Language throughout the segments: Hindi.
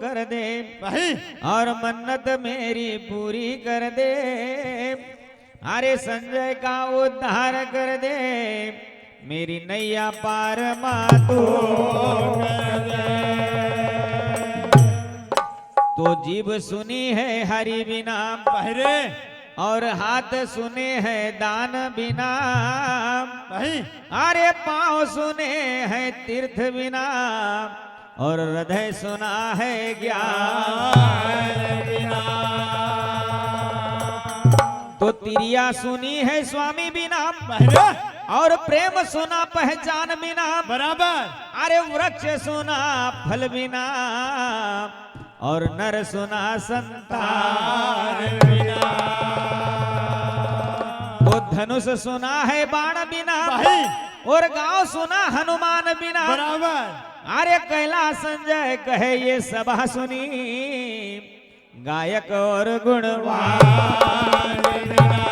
कर दे भाई और मन्नत मेरी पूरी कर दे। अरे संजय का उद्धार कर दे, मेरी नैया पार मातू कर दे। तो जीभ सुनी है हरि बिना बहरे और हाथ सुने हैं दान बिना। भाई अरे पांव सुने हैं तीर्थ बिना और हृदय सुना है ज्ञान बिना। तो तिरिया सुनी है स्वामी बिना बहरे और प्रेम सुना पहचान बिना। बराबर अरे वृक्ष सुना फल बिना और नर सुना संतान बिना। तो धनुष सुना है बाण बिना भाई और गांव सुना हनुमान बिना। बराबर अरे कैलाश संजय कहे ये सभा सुनी गायक और गुणवान बिना।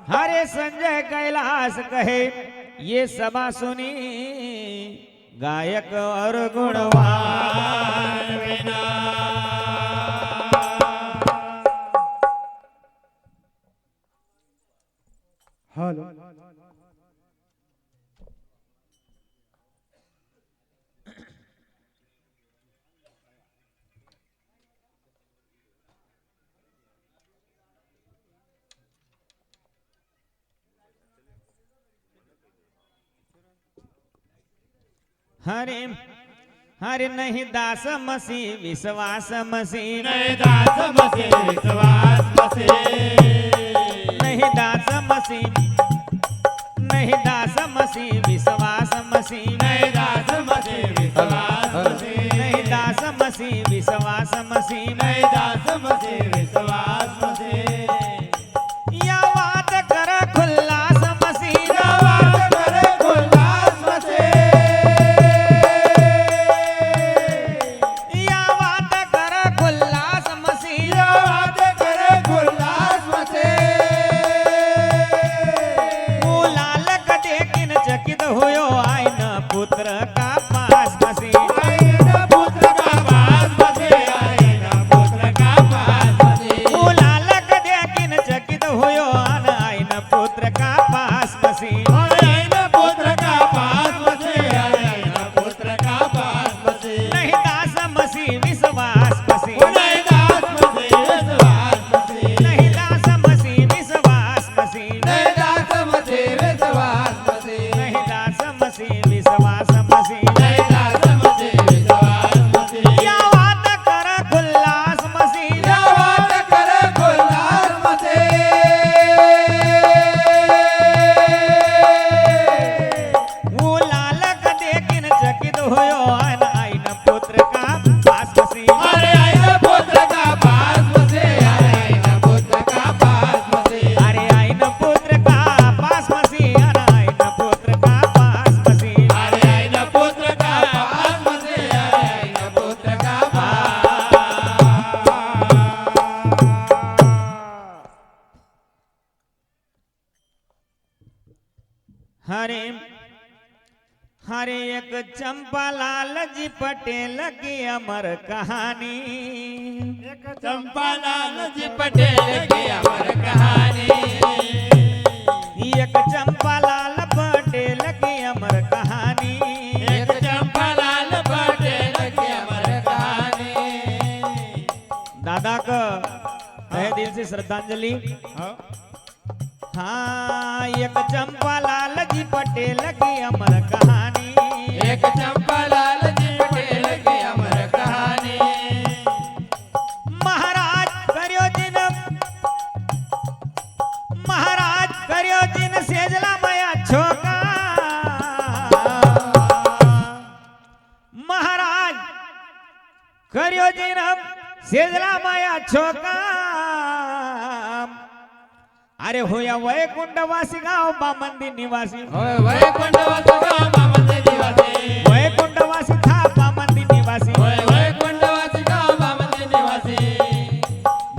हरे संजय कैलाश कहे ये सभा सुनी गायक और गुणवान बिना। हेलो हरे हरे नहीं दास मसी विश्वास मसी नहीं दास मसे विश्वास मसे नहीं दास मसी नहीं दास मसी विश्वास मसी नहीं दास मसे विश्वास मसे नहीं दास मसी विश्वास मसी नहीं दास मसे विश्वास मसे या बात कर खुल्लास मसी बात करे खुल्लास मसे या बात कर खुल्लास मसी बात करे खुल्लास मसे वो लाल कटे किन चकित हुयो आइन पुत्र का पास मसी आईना पुत्र का पास मसे आईना पुत्र का पास मसे वो लाल कटे किन चकित हुयो आइन पुत्र का पास मसी आईना पुत्र का पास मसे आईना पुत्र का पास मसे नहीं दास मसी विश्वास मसी नहीं दास मसे विश्वास मसे नहीं दास मसी विश्वास मसी नहीं दास मसे विश्वास मसे नहीं दास मसी विश्वास मसी नहीं दास मसे विश्वास मसे या बात कर खुल्लास मसी क्या बात करे खुल्लास मसे वो लाल कटे किन चकित हुयो आइन पुत्र का पास मसी अरे आईना पुत्र का पास मसे अरे आईना पुत्र का पास मसे अरे आइन पुत्र का पास मसी आइन पुत्र का पास मसी अरे आईना पुत्र का पास मसे अरे आईना पुत्र का पास हरे हरे एक चंपालाल जी पटेल की अमर कहानी चंपालाल जी पटेल की अमर कहानी एक चंपालाल पटेल की अमर कहानी एक चंपालाल पटेल की अमर कहानी दादा का तहे दिल से श्रद्धांजलि। हाँ एक चंपालाल जी पटेल की अमर कहानी एक चंपालाल जी पटेल की अमर कहानी महाराज करियो जिन महाराज करियो जिन सेजला माया छोका महाराज करियो जिन सेजला माया छोका। अरे होया वैकुंठवासी गाव बामंदी निवासी वैकुंठवासी गाव बामंदी निवासी वैकुंठवासी था बामंदी निवासी वैकुंठवासी गाव बामंदी निवासी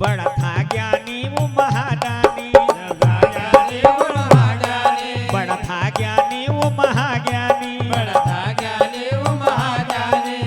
बड़ा था ज्ञानी वो महादानी बड़ा था ज्ञानी वो महाज्ञानी बड़ा था ज्ञानी वो महाज्ञानी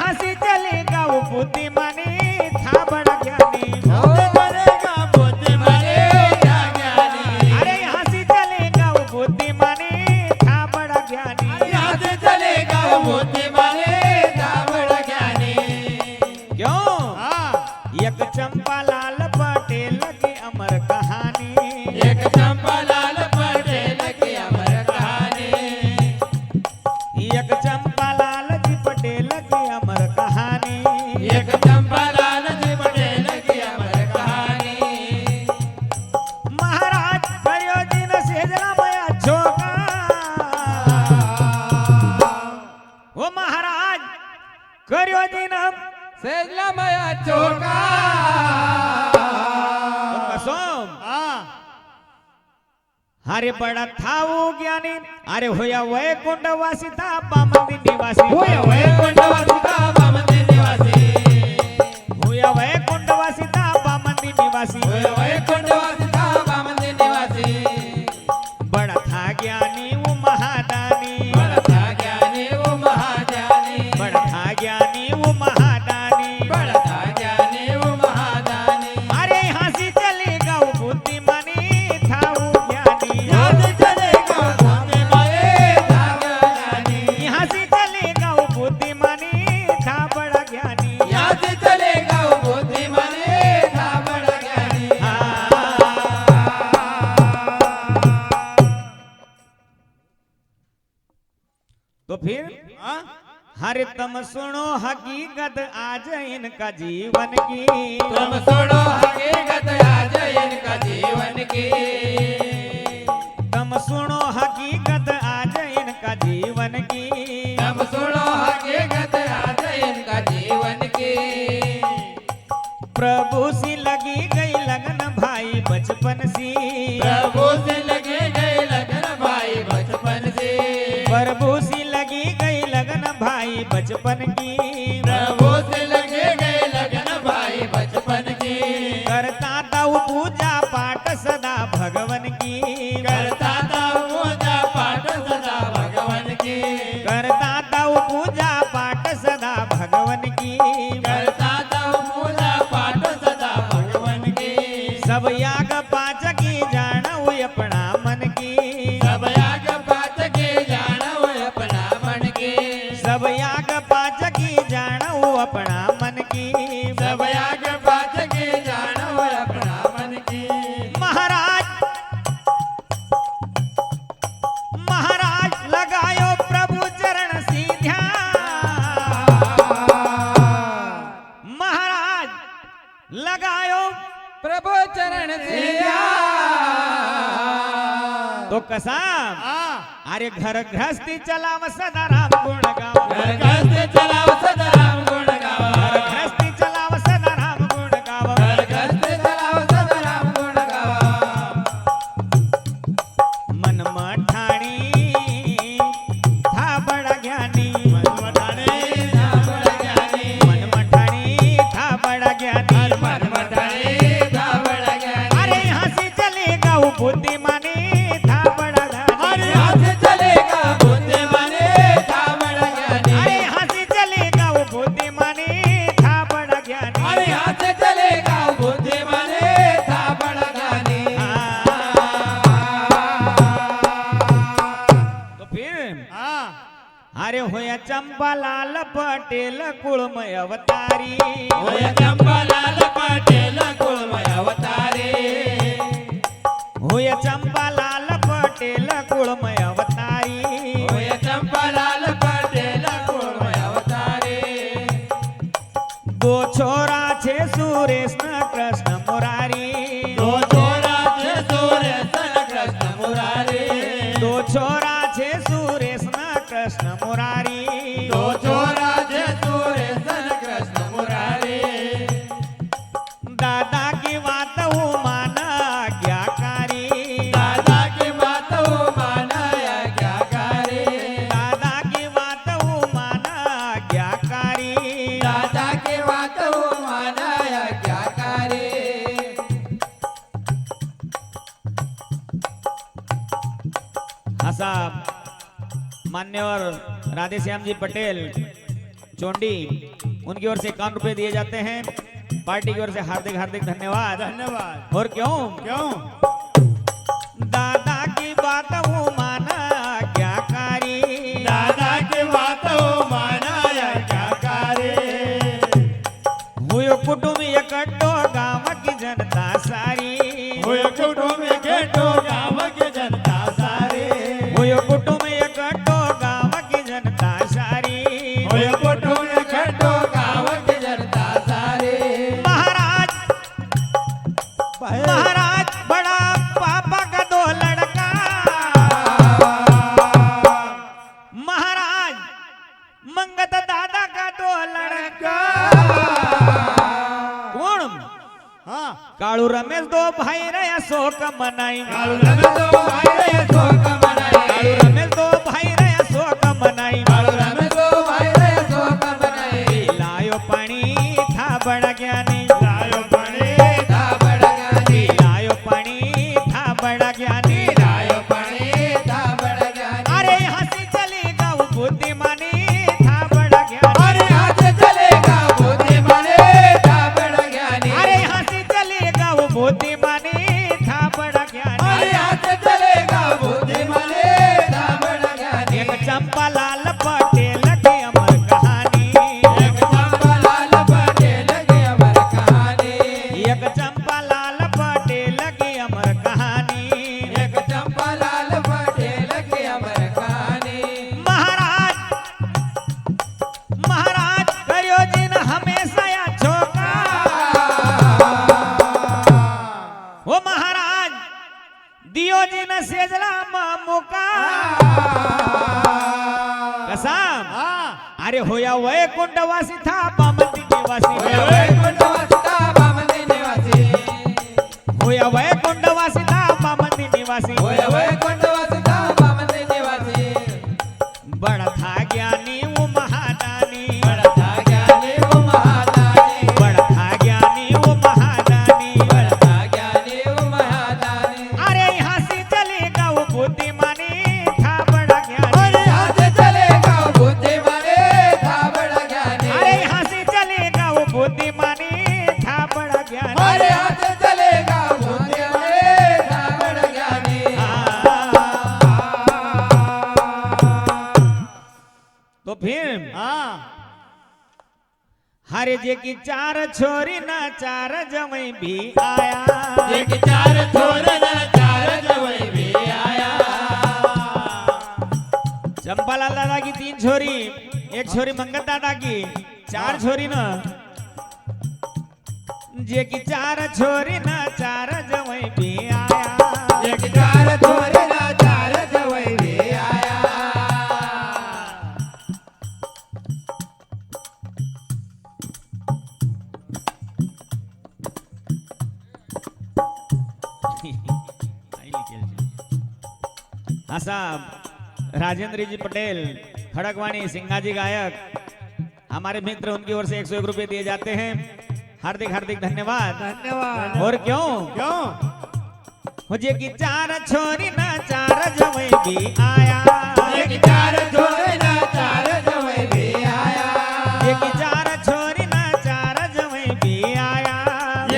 हंसी चलेगा वो बुद्धिमानी था बड़ा ज्ञानी चलेगा बुद्धिमानी था ज्ञानी अरे हंसी चलेगा वो बुद्धिमानी था बड़ा ज्ञानी यहाँ से चलेगा वो बुद्धिमानी था बड़ा ज्ञानी क्यों हाँ एक चंपालाल पटेल की अमर कहानी एक चंपालाल पटेल की अमर कहानी एक चंपालाल जी पटेल की अमर कहानी एक चंपालाल जी पटेल की अमर कहानी महाराज करियो जी ने सेजला मया छोका वो महाराज करियो जी ने सेजला मया चौका कसम हाँ हरे बड़ा था वो ज्ञानी अरे होया वैकुंठ वासी था बामंदी निवासी होया वैकुंठवासी था बामंदी निवासी होया वैकुंठ वासी था बामंदी निवासी होया वैकुंठवासी था बामंदी निवासी बड़ा था ज्ञानी वो महादानी बड़ा था ज्ञानी वो महाज्ञानी बड़ा था ज्ञानी वो महादानी बड़ा था ज्ञानी वो महादानी अरे हंसी चलेगा वो बुद्धिमानी था वो ज्ञानी याद चलेगा बुद्धिमानी था ज्ञानी हंसी चलेगा वो बुद्धिमानी था बड़ा ज्ञानी याद चलेगा वो बुद्धिमानी था बड़ा ज्ञानी तो फिर हाँ? हरे तुम सुनो हकीकत आज इनका जीवन की तुम सुनो हकीकत आज इनका जीवन की तुम सुनो हकीकत आज इनका जीवन की तुम सुनो हकीकत आज इनका जीवन की प्रभु सी लगी गई लगन भाई बचपन सी प्रभु से लगे गए लगन भाई बचपन से प्रभु सी लगी गई लगन भाई बचपन की प्रभु से लगे गए लगन भाई बचपन की करता था वो पूजा पाठ सदा भगवन की करता था पूजा पाठ सदा भगवन की करता था वो पूजा पाठ सदा भगवन की करता था पूजा पाठ सदा भगवन की सब याग पाच की जानो अपना मन की सब याग पाठ के जानो अपना मन की सब याग पाच की जानो अपना मन की सब याग पाठ के जानो अपना मन की महाराज महाराज लगायो प्रभु चरण सी ध्यान महाराज लगायो प्रभु चरण से तो कसाम हाँ अरे घर गृहस्थी चलाव सदा राम गुण गाओ घर घर से चलाओ सदा राम गुण गावा घर गृहस्थी चलाव सदा राम गुण गाओ घर घर से चलाओ सदा राम गुण गावा मन मठाणी था बड़ा ज्ञानी मन मठाने था बड़ा ज्ञानी मन मठाणी था बड़ा ज्ञानी मन मठाने था बड़ा ज्ञानी अरे हंसी चलेगा वो बुद्धिमानी था बड़ा अरे ज्ञानी हाथ से चलेगा बुद्धिमानी था बड़ा ज्ञानी अरे हंसी चलेगा वो बुद्धिमानी था बड़ा ज्ञानी अरे हाथ से चलेगा बुद्धिमानी था बड़ा ज्ञानी तो फिर हाँ अरे होया चंपालाल पटेल कुळमय अवतारी होया चंपालाल पटेल कुळमय अवतारे होया चंपालाल पटेल कुळमय अवतारी होया चंपालाल पटेल कुळमय अवतारे दो छोरा छे सुरेश न कृष्ण मुरारी दो छोरा छे सुरेश न कृष्ण मुरारी दो छोरा छे सुरेश न कृष्ण मुरारी दो छोरा छे सुरेश न कृष्ण मुरारी दादा की बात वो माना आज्ञाकारी दादा की बात वो माना आज्ञाकारी दादा की बात वो माना आज्ञाकारी दादा की बात वो माना आज्ञाकारी हाँ साहब मान्यवर राधेश्याम जी पटेल चोंडी, उनकी ओर से 51 रुपए दिए जाते हैं। पार्टी की ओर से हार्दिक हार्दिक धन्यवाद। धन्यवाद। और क्यों क्यों? दादा की बात वो माना आज्ञाकारी, दादा की बातों माना या क्या करे? हुयो कुटुंब इकट्ठो गांव की जनता सारी, हुए कुटुंब इकट्ठो गाँव की जनता सारी, हुयो कुटुंब इकट्ठो गांव की जनता सारी। हुए कुटुंब इकट्ठो गाँव की जनता सारी। महाराज महाराज बड़ा पापा का 2 लड़का, महाराज मंगत दादा का 2 लड़का। कौन? हाँ। कालू रमेश 2 भाई रे अशोक मनाई, कालू रमेश दो भाई रे शोक मनाई, कालू रमेश 2 भाई रे अशोक मनाई। कालू रमेश दो भाई रे शोक मनाई। लायो पानी था बड़ा ज्ञानी, लायो पानी था बड़ा ज्ञानी, लायो पानी था बड़ा ज्ञानी। लायो पानी था बड़ा ज्ञानी। अरे हंसी चलेगा वो बुद्धिमानी था बड़ा ज्ञानी। अरे हाथ चलेगा बुद्धिमानी था बड़ा ज्ञानी। अरे हंसी चलेगा वो बुद्धिमानी था बड़ा ज्ञानी। अरे हाथ चलेगा बुद्धिमानी था बड़ा ज्ञानी। एक चंपालाल पटेल की अमर कहानी, एक चंपालाल पटेल की अमर कहानी, एक चंपालाल पटेल की अमर कहानी। एक चंपालाल पटेल की अमर कहानी। महाराज महाराज करियो जिन हमेशा या छोका, वो महाराज दियो जिन सेजला मामुका कसम। अरे होया वैकुंठवासी था बामंदी निवासी, होया वैकुंठवासी था बामंदी निवासी, होया वैकुंठवासी था बामंदी निवासी। वैकुंठवासी था बामंदी निवासी। बड़ा था ज्ञानी वो महादानी, बड़ा था ज्ञानी वो महादानी, बड़ा था ज्ञानी वो महादानी। बड़ा था ज्ञानी वो महादानी। अरे यहाँ से चलेगा वो बुद्धिमानी था बड़ा ज्ञानी। अरे यहाँ से चलेगा बुद्धिमानी था बड़ा ज्ञानी। अरे यहाँ से चलेगा वो बुद्धिमानी था बड़ा ज्ञानी। अरे यहाँ से चलेगा बुद्धिमानी था बड़ा ज्ञानी। तो फिर हाँ। हरे जे की 4 छोरी ना 4 जवई भी आया, एक 4 छोरे ना 4 जवाई भी आया। चंपालाल दादा की 3 छोरी, 1 छोरी मंगत दादा की, 4 छोरी ना जे की 4 छोरी ना 4 जवई भी आया। एक 4 छोरे ना 4 जवाई भी आया। हाँ साहब, राजेंद्र जी पटेल खड़कवाणी सिंगाजी गायक हमारे मित्र, उनकी ओर से 101 रुपए दिए जाते हैं। हार्दिक हार्दिक धन्यवाद। धन्यवाद। और क्यों क्यों? मुझे की 4 छोरी ना 4 जवई भी आया, एक 4 छोरे ना 4 जवाई भी आया। ये की 4 छोरी ना 4 जवई भी आया।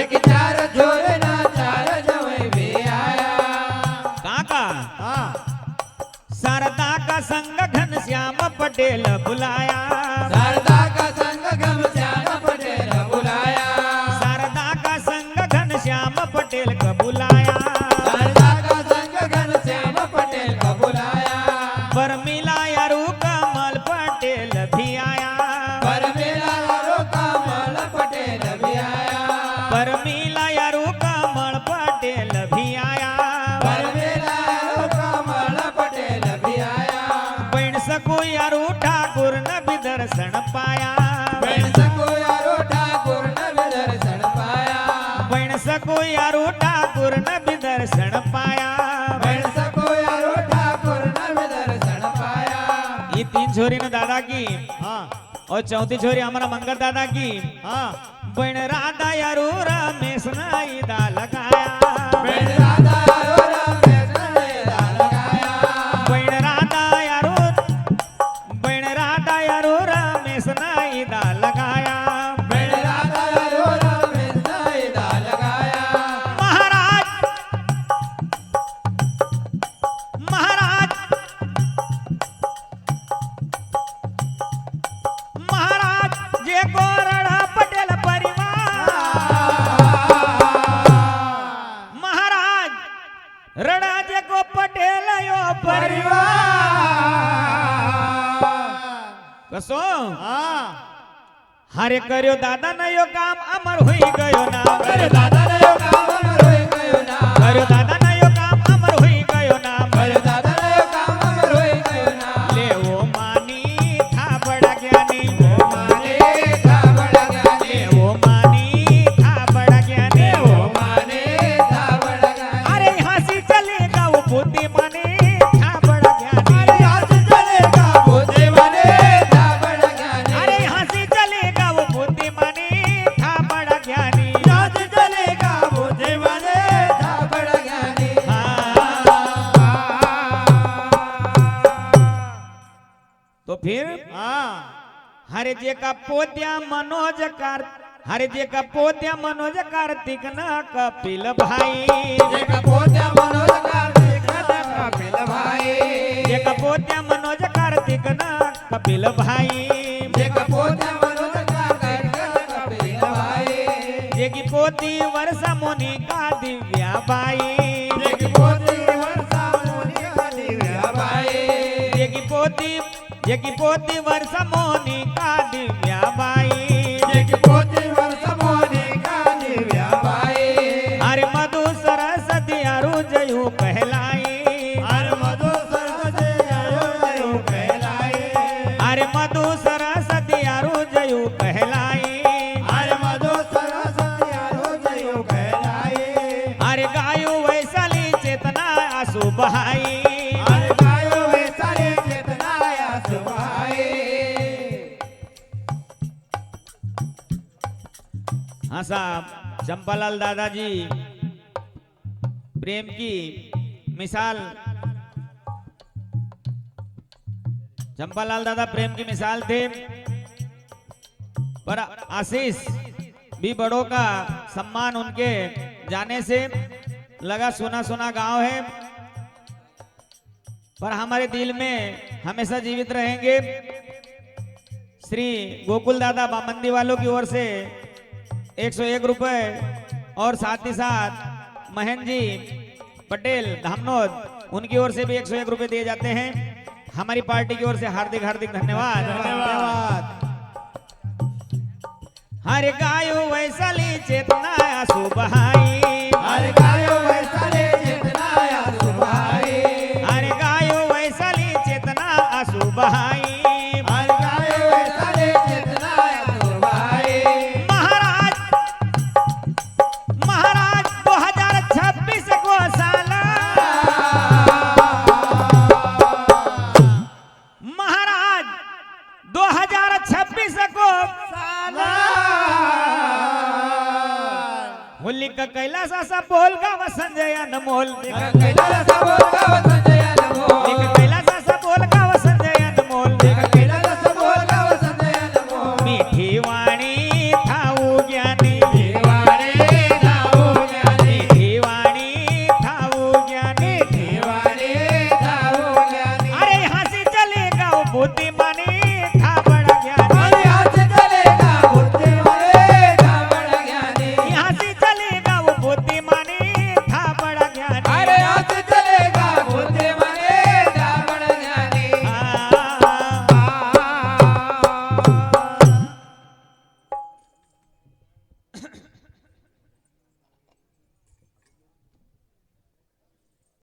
एक 4 छोरे ना 4 जवाई भी आया। काका हाँ। शारदा का संग घनश्याम पटेल बुलाया, शारदा का संग घनश्याम पटेल बुलाया। शारदा का संग घनश्याम पटेल को बुलाया। शारदा का संग घनश्याम पटेल को बुलाया। पर मिला यारू कमल पटेल भी आया, पर मेला यारो कमल पटेल भी आया। पर मिला यारू कमल पटेल भी आया। पर मेला यारो कमल पटेल भी आया। बन सको यारू ठाकुर न भी दर्शन पाया, बन सको यारो ठाकुर न भी दर्शन पाया। बन सको यारू ठाकुर न भी दर्शन पाया। बन सको यारो ठाकुर न भी दर्शन पाया। ये 3 छोरी न दादा की हाँ। और 4थी छोरी हमारा मंगल दादा की। हाँ। बन राधा यारू रमेश नाई दा लगाया, बन राधा यारो रमेश ने दा लगाया। बन राधा यारू, बन राधा यारू रमेश रमेश नाई दा लगाया मेरे राधा रो रमेश नाई दा लगाया महाराज महाराज महाराज जे गोरड़ा पटेल परिवार महाराज रड़ा जे को पटेल यो कसो हारे कर्यो दादा न यो काम अमर हुई गयो ना करे दादा रे यो काम अमर होई गयो ना कर्यो दादा न यो काम अमर हुई गयो ना करे दादा रे यो काम अमर होई गयो ना ले वो मानी था बड़ा ज्ञानी ओ माने था बड़ा ज्ञानी ले वो मानी था बड़ा ज्ञानी ओ माने था बड़ा ज्ञानी अरे हंसी चलेगा वो बुद्धि माने था बड़ा ज्ञानी अरे आज चलेगा बुद्धि माने था बड़ा ज्ञानी अरे हंसी चलेगा वो बुद्धि माने था बड़ा ज्ञानी आज चलेगा बुद्धि माने था बड़ा ज्ञानी तो फिर हरे जे का पोत्या मनोज कार हरे जे का पोत्या मनोज कार्तिक न कपिल भाई एक पोत्या मनोज कार्तिक कपिल भाई जे का पोत्या मनोज कार्तिक न कपिल भाई एक पोत्या मनोज कार्तिक कपिल भाई जे की पोती वर्षा मोनिका दिव्या बाई एक पोती वर्षा मोनिका दिव्या बाई जे की पोती वर्षा मोनिका दिव्या बाई एक पोती वर्षा मोनिका दिव्या बाई अरे मधु सरस्वती अरु जयु कहलाई अरे मधु सरस्वती आयो आयो कहलाई अरे मधु सरस्वती अरु जयु कहलाई अरे मधु सरस्वती आयो जयो कहलाई अरे गायो वैशाली चेतना आंसू बहाई अरे गायो वैसारे चेतना या सुभाई हाँ साहब चंपालाल दादाजी प्रेम की मिसाल चंपालाल दादा प्रेम की मिसाल थे पर आशीष भी बड़ों का सम्मान उनके जाने से लगा सुना सुना गांव है पर हमारे दिल में हमेशा जीवित रहेंगे। श्री गोकुल दादा बामंदी वालों की ओर से 101 रुपए और साथ ही साथ महेंद्र जी पटेल धामनोद उनकी ओर से भी 101 रुपए दिए जाते हैं। हमारी पार्टी की ओर से हार्दिक हार्दिक धन्यवाद। धन्यवाद हरे गायो वैशाली चेतना आंसू बहाई अरे गायो वैसारे चेतना या सुभाई हरे गायो वैशाली चेतना आंसू बहाई अरे गायो वैसारे चेतना या सुभाई महाराज महाराज 2026 को साला महाराज 2026 को होली का कैलाश ऐसा बोल का संजय अनमोल कैलास बोल का